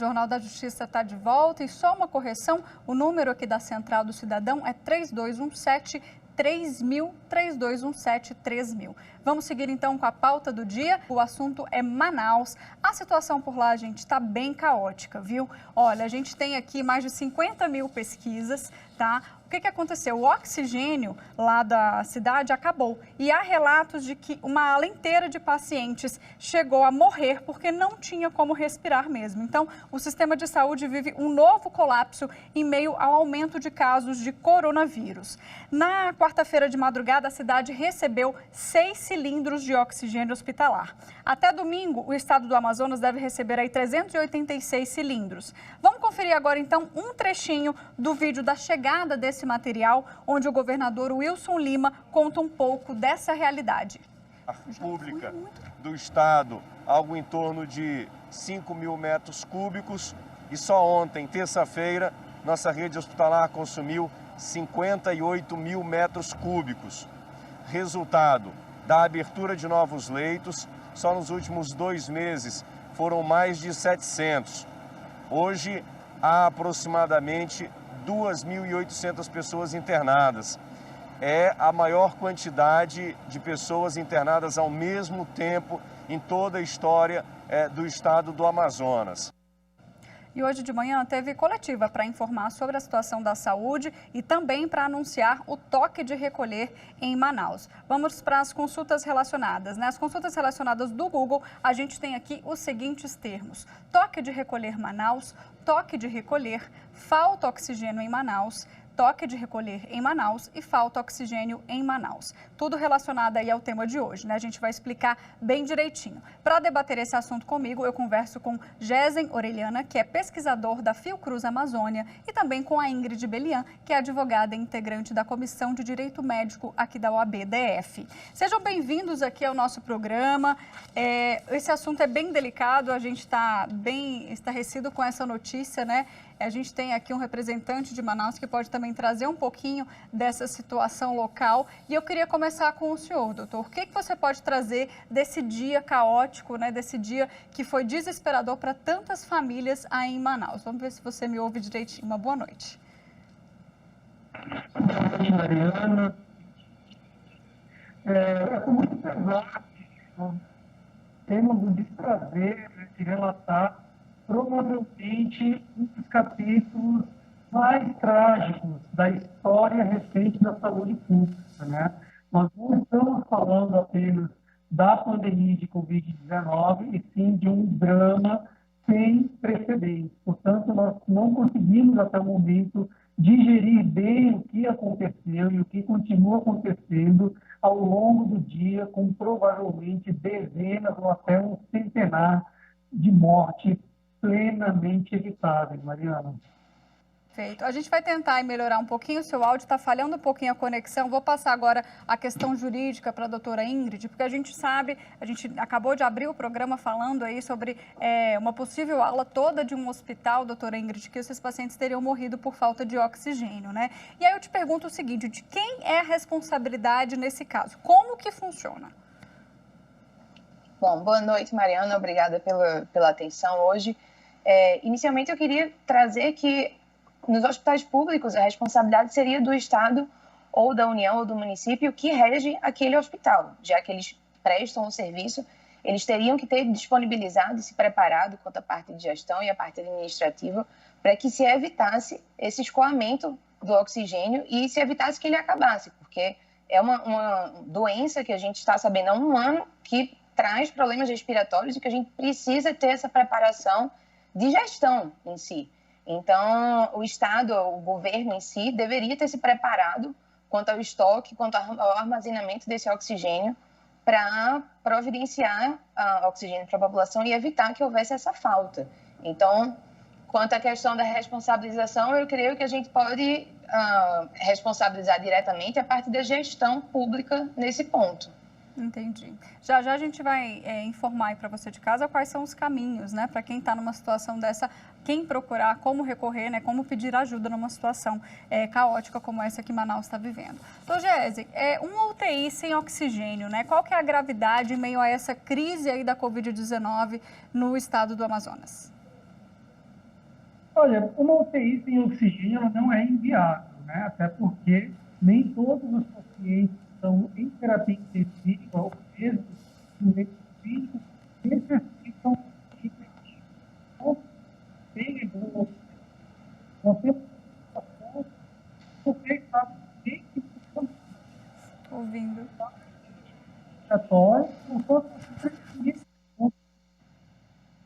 Jornal da Justiça está de volta e só uma correção, o número aqui da Central do Cidadão é 3217 3000, 3217 3000. Vamos seguir então com a pauta do dia. O assunto é Manaus. A situação por lá, gente, está bem caótica, viu? Olha, a gente tem aqui mais de 50 mil pesquisas, tá? O que aconteceu? O oxigênio lá da cidade acabou e há relatos de que uma ala inteira de pacientes chegou a morrer porque não tinha como respirar mesmo. Então, o sistema de saúde vive um novo colapso em meio ao aumento de casos de coronavírus. Na quarta-feira de madrugada, a cidade recebeu 6 cilindros de oxigênio hospitalar. Até domingo, o estado do Amazonas deve receber aí 386 cilindros. Vamos conferir agora, então, um trechinho do vídeo da chegada desse material, onde o governador Wilson Lima conta um pouco dessa realidade. A pública do estado, algo em torno de 5 mil metros cúbicos, e só ontem, terça-feira, nossa rede hospitalar consumiu 58 mil metros cúbicos. Resultado da abertura de novos leitos, só nos últimos 2 meses foram mais de 700. Hoje, há aproximadamente 2.800 pessoas internadas. É a maior quantidade de pessoas internadas ao mesmo tempo em toda a história do estado do Amazonas. E hoje de manhã teve coletiva para informar sobre a situação da saúde e também para anunciar o toque de recolher em Manaus. Vamos para as consultas relacionadas, né? As consultas relacionadas do Google, a gente tem aqui os seguintes termos: toque de recolher Manaus, toque de recolher, falta oxigênio em Manaus, toque de recolher em Manaus e falta oxigênio em Manaus. Tudo relacionado aí ao tema de hoje, né? A gente vai explicar bem direitinho. Para debater esse assunto comigo, eu converso com Gesen Orellana, que é pesquisador da Fiocruz Amazônia, e também com a Ingrid Belian, que é advogada e integrante da Comissão de Direito Médico aqui da OAB-DF. Sejam bem-vindos aqui ao nosso programa. Esse assunto é bem delicado, a gente está bem estarrecido com essa notícia, né? A gente tem aqui um representante de Manaus que pode também trazer um pouquinho dessa situação local. E eu queria começar com o senhor, doutor. O que você pode trazer desse dia caótico, né? Desse dia que foi desesperador para tantas famílias aí em Manaus? Vamos ver se você me ouve direitinho. Uma boa noite. Boa noite, Mariana. É muito pesado. Temos o desprazer de relatar provavelmente um dos capítulos mais trágicos da história recente da saúde pública, né? Nós não estamos falando apenas da pandemia de Covid-19, e sim de um drama sem precedentes. Portanto, nós não conseguimos até o momento digerir bem o que aconteceu e o que continua acontecendo ao longo do dia, com provavelmente dezenas ou até um centenar de mortes plenamente evitáveis, Mariana. Perfeito. A gente vai tentar melhorar um pouquinho, o seu áudio está falhando um pouquinho a conexão. Vou passar agora a questão jurídica para a doutora Ingrid, porque a gente sabe, a gente acabou de abrir o programa falando aí sobre uma possível ala toda de um hospital, doutora Ingrid, que esses pacientes teriam morrido por falta de oxigênio, né? E aí eu te pergunto o seguinte, de quem é a responsabilidade nesse caso? Como que funciona? Bom, boa noite, Mariana. Obrigada pela atenção hoje. Inicialmente, eu queria trazer que nos hospitais públicos a responsabilidade seria do Estado ou da União ou do município que rege aquele hospital. Já que eles prestam o serviço, eles teriam que ter disponibilizado e se preparado quanto à parte de gestão e à parte administrativa para que se evitasse esse escoamento do oxigênio e se evitasse que ele acabasse, porque é uma doença que a gente está sabendo há um ano que traz problemas respiratórios e que a gente precisa ter essa preparação de gestão em si. Então, o Estado, o governo em si, deveria ter se preparado quanto ao estoque, quanto ao armazenamento desse oxigênio para providenciar oxigênio para a população e evitar que houvesse essa falta. Então, quanto à questão da responsabilização, eu creio que a gente pode responsabilizar diretamente a parte da gestão pública nesse ponto. Entendi. Já a gente vai informar para você de casa quais são os caminhos, né, para quem está numa situação dessa, quem procurar, como recorrer, né, como pedir ajuda numa situação caótica como essa que Manaus está vivendo. Então, Gesen, um UTI sem oxigênio, né, qual que é a gravidade em meio a essa crise aí da Covid-19 no estado do Amazonas? Olha, uma UTI sem oxigênio ela não é inviável, né? Até porque nem todos os pacientes que estão em terapia intensiva ou mesmo no leito clínico necessitam de tem uma nós temos situações porque sabe que Ouvindo. respiratório com todas as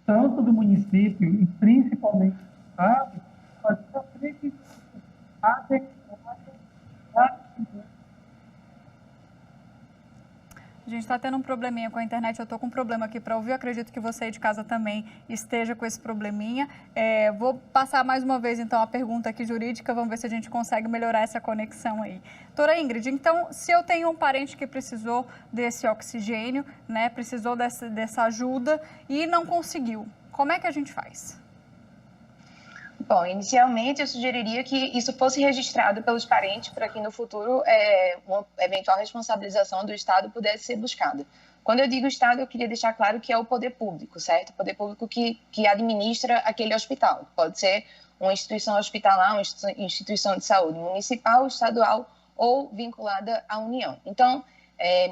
tanto do município e principalmente do estado, fazer a previsão adequada da A gente está tendo um probleminha com a internet, eu estou com um problema aqui para ouvir, eu acredito que você aí de casa também esteja com esse probleminha. Vou passar mais uma vez, então, a pergunta aqui jurídica, vamos ver se a gente consegue melhorar essa conexão aí. Doutora Ingrid, então, se eu tenho um parente que precisou desse oxigênio, né, precisou dessa ajuda e não conseguiu, como é que a gente faz? Bom, inicialmente eu sugeriria que isso fosse registrado pelos parentes para que no futuro uma eventual responsabilização do Estado pudesse ser buscada. Quando eu digo Estado, eu queria deixar claro que é o poder público, certo? O poder público que administra aquele hospital. Pode ser uma instituição hospitalar, uma instituição de saúde municipal, estadual ou vinculada à União. Então,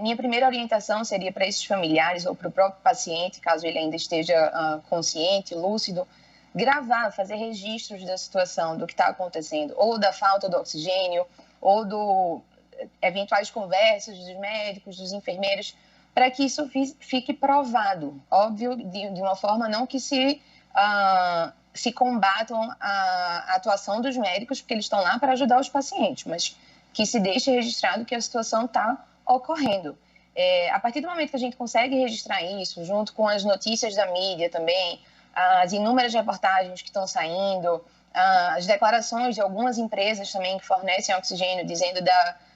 minha primeira orientação seria para esses familiares ou para o próprio paciente, caso ele ainda esteja consciente, lúcido, gravar, fazer registros da situação, do que está acontecendo, ou da falta do oxigênio, ou do eventuais conversas dos médicos, dos enfermeiros, para que isso fique provado. Óbvio, de uma forma não que se combatam a atuação dos médicos, porque eles estão lá para ajudar os pacientes, mas que se deixe registrado que a situação está ocorrendo. A partir do momento que a gente consegue registrar isso, junto com as notícias da mídia também, as inúmeras reportagens que estão saindo, as declarações de algumas empresas também que fornecem oxigênio, dizendo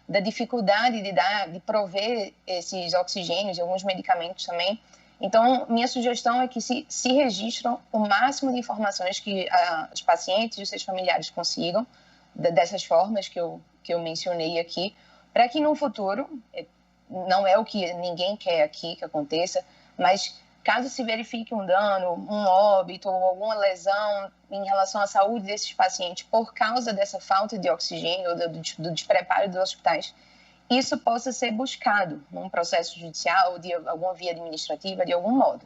da dificuldade de prover esses oxigênios e alguns medicamentos também. Então, minha sugestão é que se registram o máximo de informações que os pacientes e os seus familiares consigam, dessas formas que eu mencionei aqui, para que no futuro, não é o que ninguém quer aqui que aconteça, mas caso se verifique um dano, um óbito ou alguma lesão em relação à saúde desses pacientes por causa dessa falta de oxigênio ou do despreparo dos hospitais, isso possa ser buscado num processo judicial, de alguma via administrativa, de algum modo.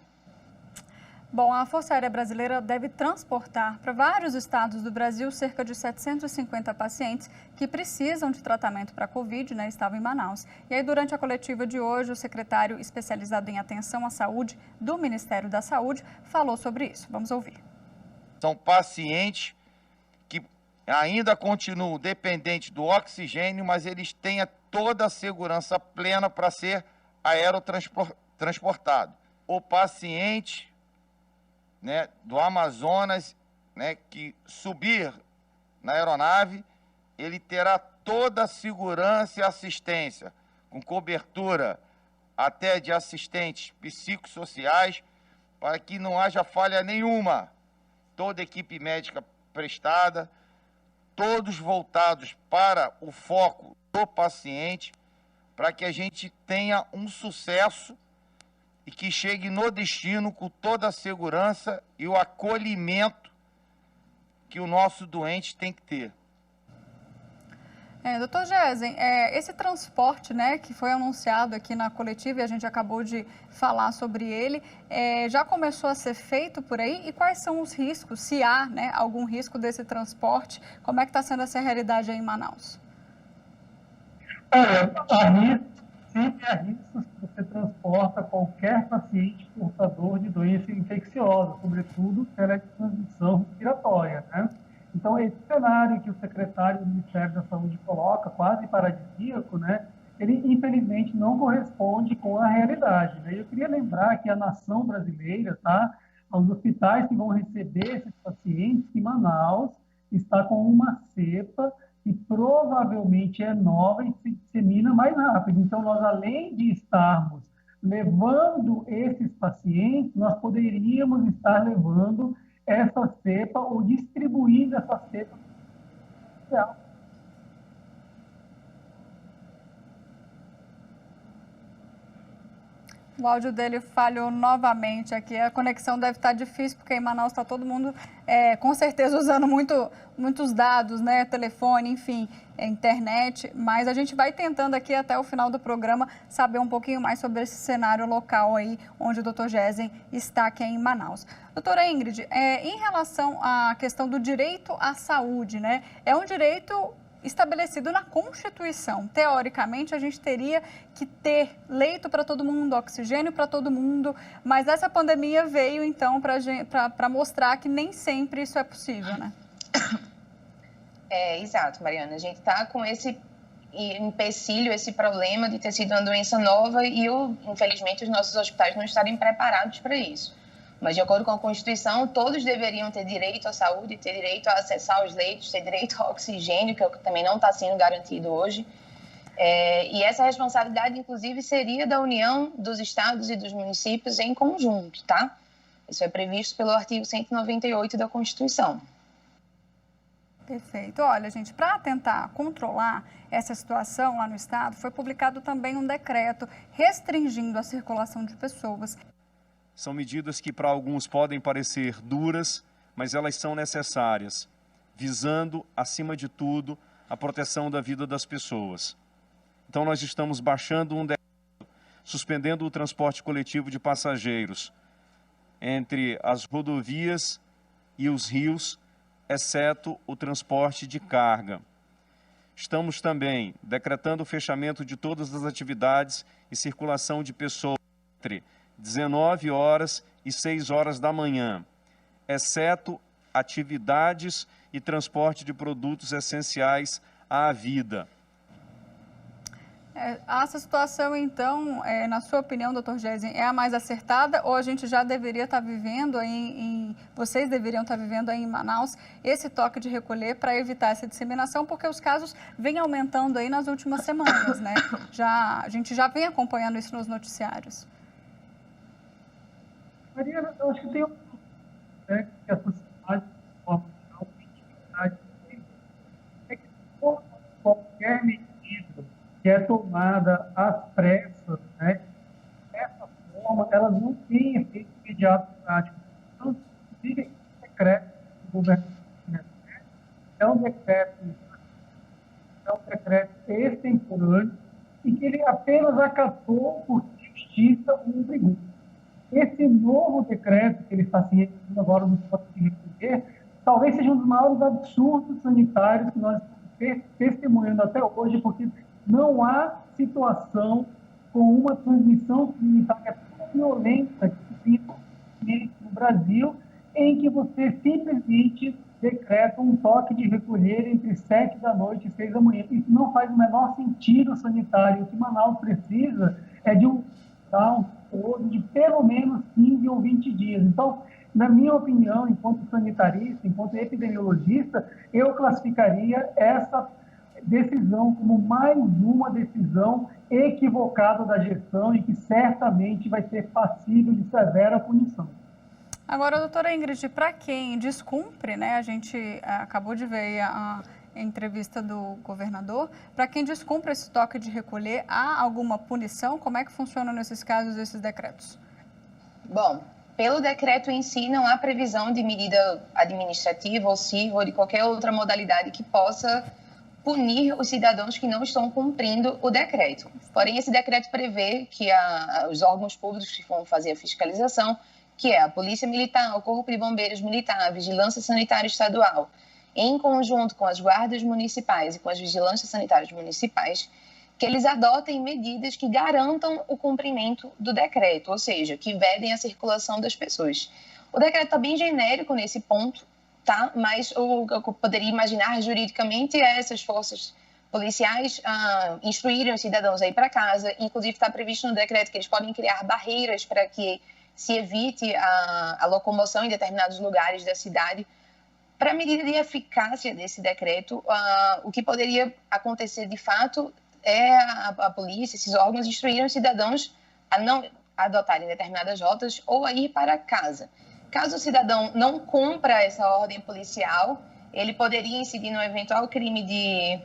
Bom, a Força Aérea Brasileira deve transportar para vários estados do Brasil cerca de 750 pacientes que precisam de tratamento para a Covid, né? Estavam em Manaus. E aí, durante a coletiva de hoje, o secretário especializado em atenção à saúde do Ministério da Saúde falou sobre isso. Vamos ouvir. São pacientes que ainda continuam dependentes do oxigênio, mas eles têm toda a segurança plena para ser aerotransportado. O paciente, né, do Amazonas, né, que subir na aeronave, ele terá toda a segurança e assistência, com cobertura até de assistentes psicossociais, para que não haja falha nenhuma. Toda a equipe médica prestada, todos voltados para o foco do paciente, para que a gente tenha um sucesso e que chegue no destino com toda a segurança e o acolhimento que o nosso doente tem que ter. Doutor Gesen, esse transporte, né, que foi anunciado aqui na coletiva e a gente acabou de falar sobre ele, já começou a ser feito por aí? E quais são os riscos, se há, né, algum risco desse transporte? Como é que está sendo essa realidade aí em Manaus? Sempre há riscos que você transporta qualquer paciente portador de doença infecciosa, sobretudo pela transmissão respiratória, né? Então, esse cenário que o secretário do Ministério da Saúde coloca, quase paradisíaco, né? Ele, infelizmente, não corresponde com a realidade, né? Eu queria lembrar que a nação brasileira, tá? Os hospitais que vão receber esses pacientes, que Manaus está com uma cepa que provavelmente é nova e se dissemina mais rápido. Então, nós, além de estarmos levando esses pacientes, nós poderíamos estar levando essa cepa ou distribuindo essa cepa. O áudio dele falhou novamente aqui. A conexão deve estar difícil, porque em Manaus está todo mundo, com certeza, usando muitos dados, né? Telefone, enfim, internet. Mas a gente vai tentando aqui até o final do programa saber um pouquinho mais sobre esse cenário local aí, onde o Dr. Geisen está aqui em Manaus. Doutora Ingrid, em relação à questão do direito à saúde, né? É um direito estabelecido na Constituição. Teoricamente, a gente teria que ter leito para todo mundo, oxigênio para todo mundo, mas essa pandemia veio, então, para mostrar que nem sempre isso é possível, né? Exato, Mariana. A gente está com esse empecilho, esse problema de ter sido uma doença nova e, infelizmente, os nossos hospitais não estarem preparados para isso. Mas, de acordo com a Constituição, todos deveriam ter direito à saúde, ter direito a acessar os leitos, ter direito ao oxigênio, que também não está sendo garantido hoje. E essa responsabilidade, inclusive, seria da União, dos estados e dos municípios em conjunto, tá? Isso é previsto pelo artigo 198 da Constituição. Perfeito. Olha, gente, para tentar controlar essa situação lá no estado, foi publicado também um decreto restringindo a circulação de pessoas. São medidas que para alguns podem parecer duras, mas elas são necessárias, visando, acima de tudo, a proteção da vida das pessoas. Então nós estamos baixando um decreto, suspendendo o transporte coletivo de passageiros entre as rodovias e os rios, exceto o transporte de carga. Estamos também decretando o fechamento de todas as atividades e circulação de pessoas entre 19 horas e 6 horas da manhã, exceto atividades e transporte de produtos essenciais à vida. Essa situação, então, na sua opinião, doutor Geisen, é a mais acertada ou a gente já deveria estar vivendo vocês deveriam estar vivendo aí em Manaus esse toque de recolher para evitar essa disseminação, porque os casos vêm aumentando aí nas últimas semanas, né? A gente já vem acompanhando isso nos noticiários. Mariana, eu acho que tem que a sociedade, é que qualquer medida que é tomada às pressas, né, dessa forma, elas não têm efeito imediato prático. Então, inclusive, esse decreto do governo é um decreto extemporâneo e que ele apenas acatou por justiça um tributo. Esse novo decreto que ele está se referindo agora no toque de recolher, talvez seja um dos maiores absurdos sanitários que nós estamos testemunhando até hoje, porque não há situação com uma transmissão sanitária tão violenta que tem no Brasil, em que você simplesmente decreta um toque de recolher entre 7 da noite e 6 da manhã. Isso não faz o menor sentido sanitário. O que Manaus precisa é de um de pelo menos 15 ou 20 dias. Então, na minha opinião, enquanto sanitarista, enquanto epidemiologista, eu classificaria essa decisão como mais uma decisão equivocada da gestão e que certamente vai ser passível de severa punição. Agora, doutora Ingrid, para quem descumpre, né, a gente acabou de ver a entrevista do governador, para quem descumpre esse toque de recolher, há alguma punição? Como é que funciona nesses casos, esses decretos? Bom, pelo decreto em si, não há previsão de medida administrativa ou civil ou de qualquer outra modalidade que possa punir os cidadãos que não estão cumprindo o decreto. Porém, esse decreto prevê que os órgãos públicos que vão fazer a fiscalização, que é a Polícia Militar, o Corpo de Bombeiros Militar, a Vigilância Sanitária Estadual, em conjunto com as guardas municipais e com as vigilâncias sanitárias municipais, que eles adotem medidas que garantam o cumprimento do decreto, ou seja, que vedem a circulação das pessoas. O decreto está bem genérico nesse ponto, tá? Mas o que eu poderia imaginar juridicamente é essas forças policiais instruírem os cidadãos a ir para casa. Inclusive está previsto no decreto que eles podem criar barreiras para que se evite a locomoção em determinados lugares da cidade. Para a medida de eficácia desse decreto, o que poderia acontecer de fato é a polícia, esses órgãos, instruírem os cidadãos a não adotarem determinadas rotas ou a ir para casa. Caso o cidadão não cumpra essa ordem policial, ele poderia incidir no eventual crime de...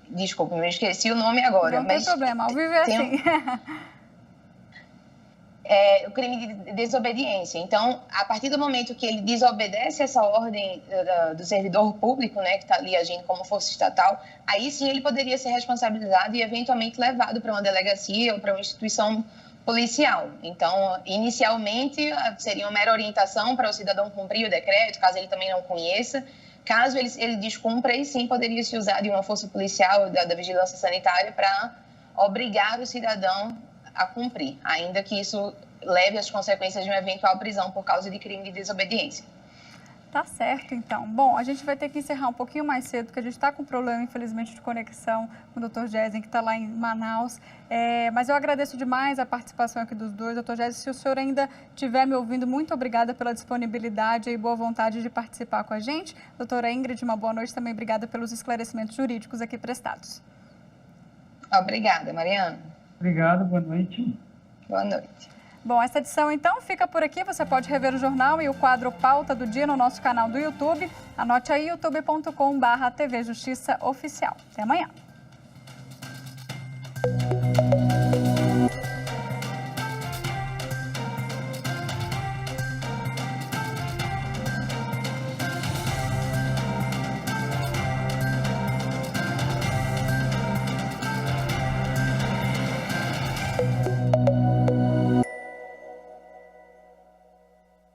Desculpa, eu esqueci o nome agora. Não tem problema, ao vivo é assim. o crime de desobediência. Então, a partir do momento que ele desobedece essa ordem do servidor público, né, que está ali agindo como força estatal, aí sim ele poderia ser responsabilizado e eventualmente levado para uma delegacia ou para uma instituição policial. Então, inicialmente, seria uma mera orientação para o cidadão cumprir o decreto, caso ele também não conheça. Caso ele descumpra, aí sim poderia se usar de uma força policial da vigilância sanitária para obrigar o cidadão a cumprir, ainda que isso leve às consequências de uma eventual prisão por causa de crime de desobediência. Tá certo, então. Bom, a gente vai ter que encerrar um pouquinho mais cedo, porque a gente está com problema, infelizmente, de conexão com o Dr. Geisen, que está lá em Manaus. Mas eu agradeço demais a participação aqui dos dois. Dr. Geisen, se o senhor ainda estiver me ouvindo, muito obrigada pela disponibilidade e boa vontade de participar com a gente. Doutora Ingrid, uma boa noite também. Obrigada pelos esclarecimentos jurídicos aqui prestados. Obrigada, Mariana. Obrigado, boa noite. Boa noite. Bom, essa edição então fica por aqui. Você pode rever o jornal e o quadro Pauta do Dia no nosso canal do YouTube. Anote aí youtube.com/TV Justiça Oficial. Até amanhã.